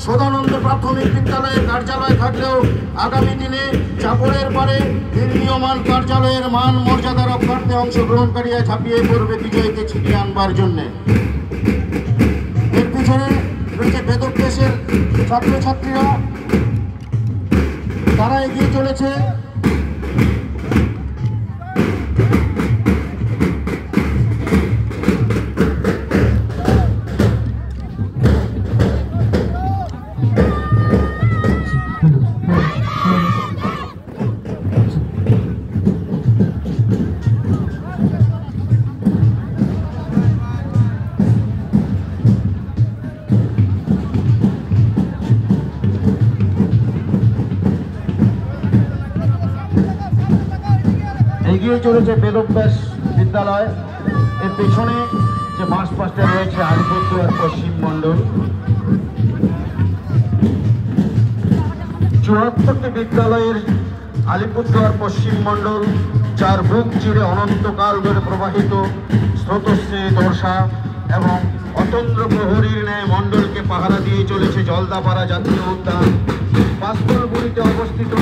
সদানন্দ প্রাথমিক বিদ্যালয়ের কার্যালয় থাকলেও আগামী দিনে চাপড়ের পারে নির্মীয়মান কার্যালয়ের মান মর্যাদা রক্ষার্থে অংশগ্রহণকারীরা ঝাঁপিয়ে পড়বে বিজয়কে ছিটিয়ে আনবার জন্যে। এর পিছনে রয়েছে বেদব্যাসের ছাত্রছাত্রীরা, তারা এগিয়ে চলেছে। এগিয়ে চলেছে বেদব্যাস বিদ্যালয়। এর পেছনে যে মার্চ পাস্টে রয়েছে আলিপুরদুয়ার পশ্চিম মণ্ডল। 74টি বিদ্যালয়ের আলিপুরদুয়ার পশ্চিম মণ্ডল, যার বুক চিরে অনন্তকাল ধরে প্রবাহিত স্রোতস্বিনী দর্শা এবং অতন্দ্র প্রহরীর ন্যায় মণ্ডলকে পাহারা দিয়ে চলেছে জলদাপাড়া জাতীয় উদ্যান। বাস্তলগুড়িতে অবস্থিত